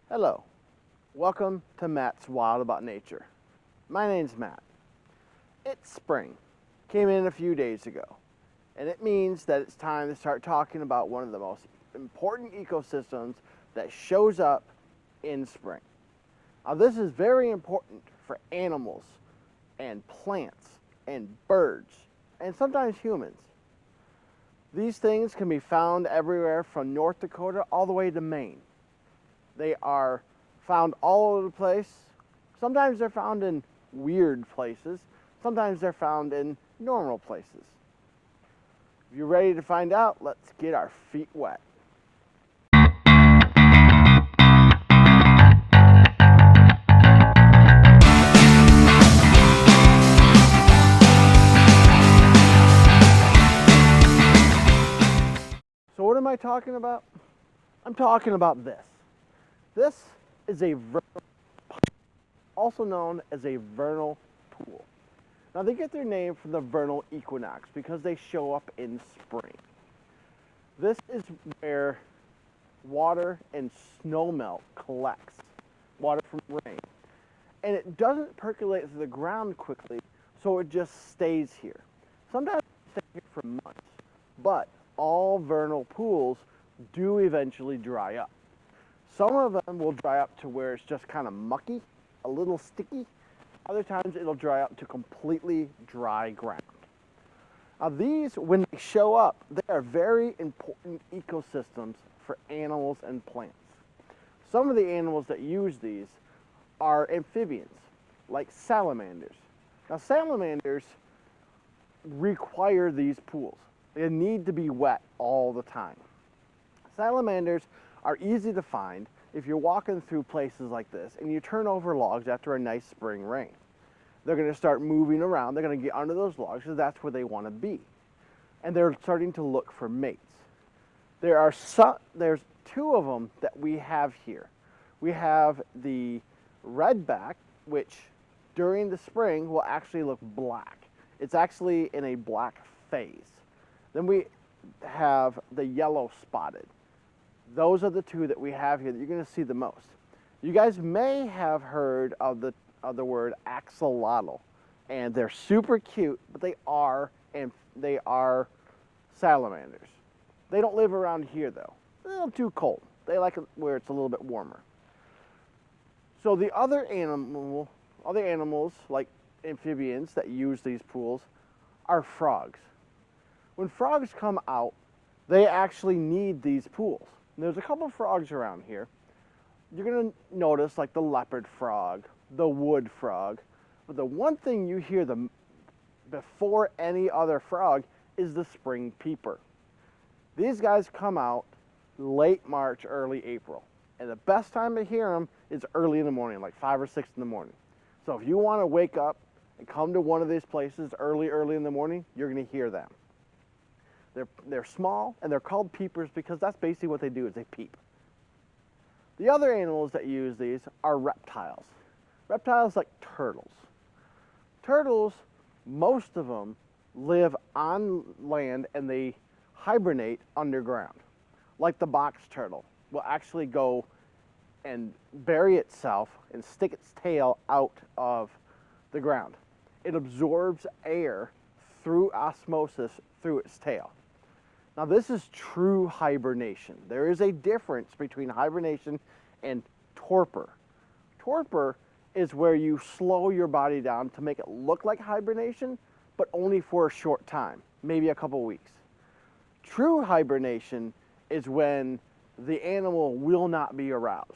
Hello, welcome to Matt's Wild About Nature. My name's Matt. It's spring, came in a few days ago, and it means that it's time to start talking about one of the most important ecosystems that shows up in spring. Now, this is very important for animals and plants and birds and sometimes humans. These things can be found everywhere from North Dakota all the way to Maine. They are found all over the place. Sometimes they're found in weird places. Sometimes they're found in normal places. If you're ready to find out, let's get our feet wet. So what am I talking about? I'm talking about this. This is a vernal pond, also known as a vernal pool. Now they get their name from the vernal equinox because they show up in spring. This is where water and snowmelt collects, water from rain. And it doesn't percolate through the ground quickly, so it just stays here. Sometimes it stays here for months, but all vernal pools do eventually dry up. Some of them will dry up to where it's just kind of mucky, a little sticky. Other times it'll dry up to completely dry ground. Now these, when they show up, they are very important ecosystems for animals and plants. Some of the animals that use these are amphibians, like salamanders. Now salamanders require these pools. They need to be wet all the time. Salamanders are easy to find if you're walking through places like this and you turn over logs after a nice spring rain. They're going to start moving around. They're going to get under those logs because that's where they want to be. And they're starting to look for mates. There's two of them that we have here. We have the redback, which during the spring will actually look black. It's actually in a black phase. Then we have the yellow spotted. Those are the two that we have here that you're going to see the most. You guys may have heard of the word axolotl, and they're super cute, but they are salamanders. They don't live around here though. They're a little too cold. They like it where it's a little bit warmer. So the other animals like amphibians that use these pools are frogs. When frogs come out, they actually need these pools. And there's a couple frogs around here. You're going to notice like the leopard frog, the wood frog. But the one thing you hear before any other frog is the spring peeper. These guys come out late March, early April. And the best time to hear them is early in the morning, like 5 or 6 in the morning. So if you want to wake up and come to one of these places early in the morning, you're going to hear them. They're small, and they're called peepers because that's basically what they do is they peep. The other animals that use these are reptiles. Reptiles like turtles. Turtles, most of them live on land and they hibernate underground. Like the box turtle will actually go and bury itself and stick its tail out of the ground. It absorbs air through osmosis through its tail. Now this is true hibernation. There is a difference between hibernation and torpor. Torpor is where you slow your body down to make it look like hibernation, but only for a short time, maybe a couple weeks. True hibernation is when the animal will not be aroused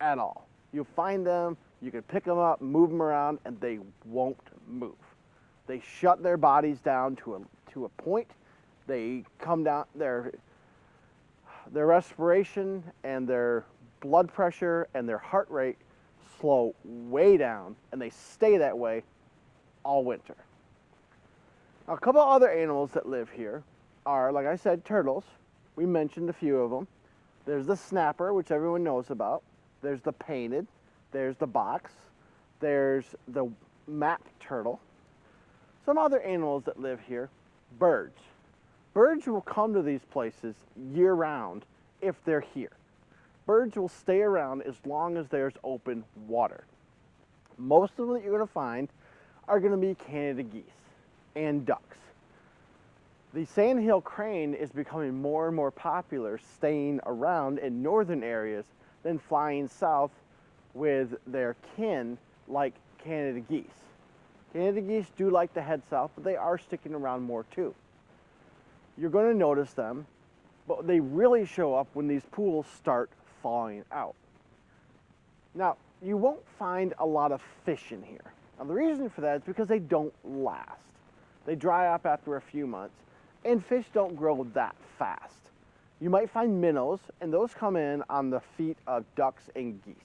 at all. You find them, you can pick them up, move them around, and they won't move. They shut their bodies down to a point. They come down, their respiration and their blood pressure and their heart rate slow way down, and they stay that way all winter. Now, a couple other animals that live here are, like I said, turtles. We mentioned a few of them. There's the snapper, which everyone knows about. There's the painted. There's the box. There's the map turtle. Some other animals that live here, birds. Birds will come to these places year-round if they're here. birds will stay around as long as there's open water. Most of them that you're going to find are going to be Canada geese and ducks. The sandhill crane is becoming more and more popular, staying around in northern areas than flying south with their kin like Canada geese. Canada geese do like to head south, but they are sticking around more too. You're going to notice them, but they really show up when these pools start thawing out. Now, you won't find a lot of fish in here. Now, the reason for that is because they don't last. They dry up after a few months, and fish don't grow that fast. You might find minnows, and those come in on the feet of ducks and geese.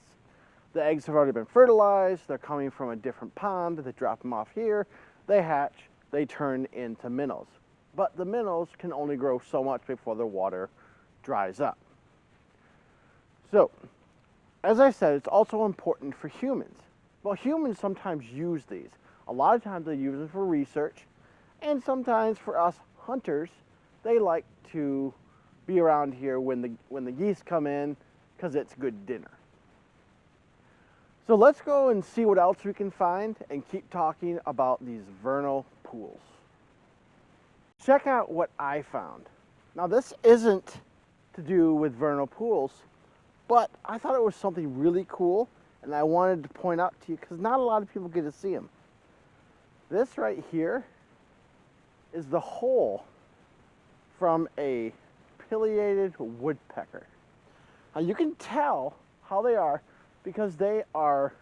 The eggs have already been fertilized, they're coming from a different pond, they drop them off here, they hatch, they turn into minnows. But the minnows can only grow so much before the water dries up. So, as I said, it's also important for humans. Well, humans sometimes use these. A lot of times they use them for research, and sometimes for us hunters, they like to be around here when the geese come in because it's good dinner. So let's go and see what else we can find and keep talking about these vernal pools. Check out what I found. Now this isn't to do with vernal pools, but I thought it was something really cool and I wanted to point out to you because not a lot of people get to see them. This right here is the hole from a pileated woodpecker. Now you can tell how they are because they are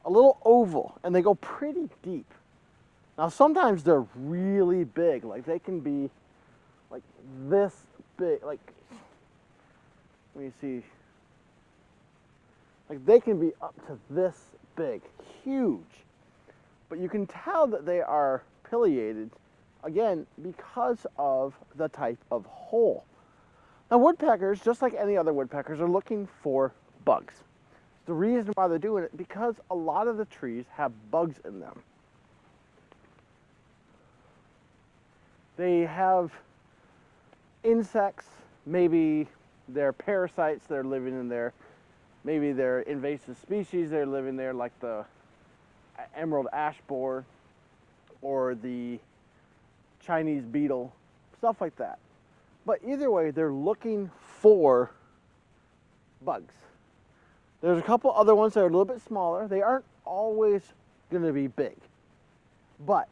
a little oval and they go pretty deep. Now sometimes they're really big, like they can be like this big, like, let me see, like they can be up to this big, huge. But you can tell that they are pileated, again, because of the type of hole. Now woodpeckers, just like any other woodpeckers, are looking for bugs. The reason why they're doing it, because a lot of the trees have bugs in them. They have insects, maybe they're parasites that are living in there, maybe they're invasive species that are living there, like the emerald ash borer or the Chinese beetle, stuff like that. But either way, they're looking for bugs. There's a couple other ones that are a little bit smaller. They aren't always going to be big. But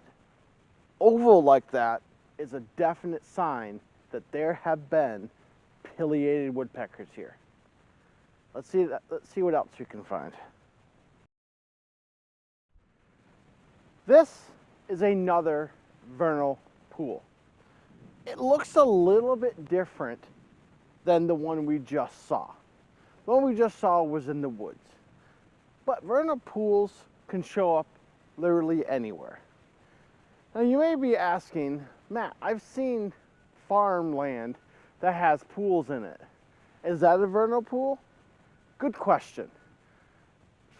oval like that is a definite sign that there have been pileated woodpeckers here. Let's see what else we can find. This is another vernal pool. It looks a little bit different than the one we just saw. The one we just saw was in the woods. But vernal pools can show up literally anywhere. Now you may be asking, Matt, I've seen farmland that has pools in it. Is that a vernal pool? Good question.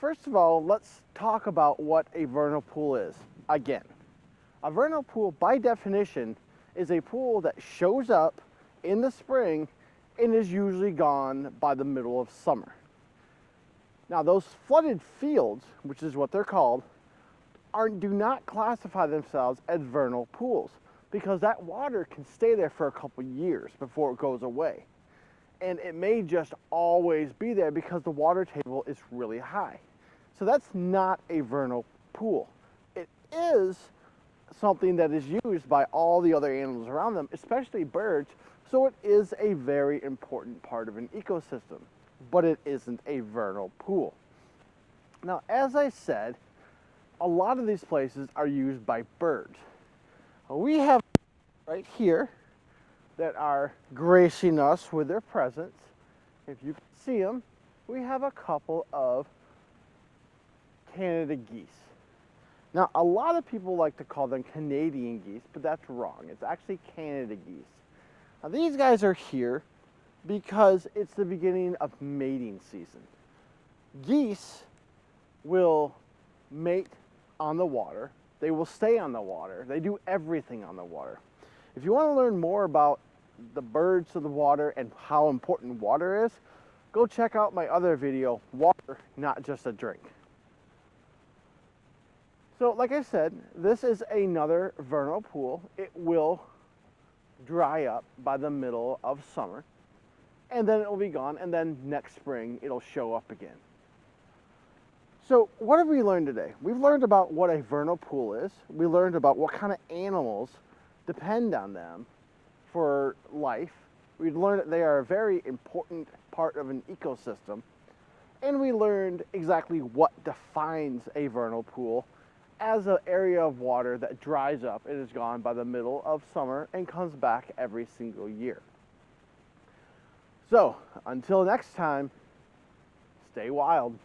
First of all, let's talk about what a vernal pool is. Again, a vernal pool by definition is a pool that shows up in the spring and is usually gone by the middle of summer. Now those flooded fields, which is what they're called, do not classify themselves as vernal pools because that water can stay there for a couple years before it goes away. And it may just always be there because the water table is really high. So that's not a vernal pool. It is something that is used by all the other animals around them, especially birds, so it is a very important part of an ecosystem, but it isn't a vernal pool. Now, as I said, a lot of these places are used by birds. We have right here that are gracing us with their presence. If you can see them, we have a couple of Canada geese. Now, a lot of people like to call them Canadian geese, but that's wrong. It's actually Canada geese. Now, these guys are here because it's the beginning of mating season. Geese will mate on the water. They will stay on the water. They do everything on the water. If you want to learn more about the birds of the water and how important water is, go check out my other video, Water, Not Just a Drink. So like I said, this is another vernal pool. It will dry up by the middle of summer, and then it will be gone, and then next spring it'll show up again. So what have we learned today? We've learned about what a vernal pool is. We learned about what kind of animals depend on them for life. We learned that they are a very important part of an ecosystem. And we learned exactly what defines a vernal pool as an area of water that dries up and is gone by the middle of summer and comes back every single year. So, until next time, stay wild.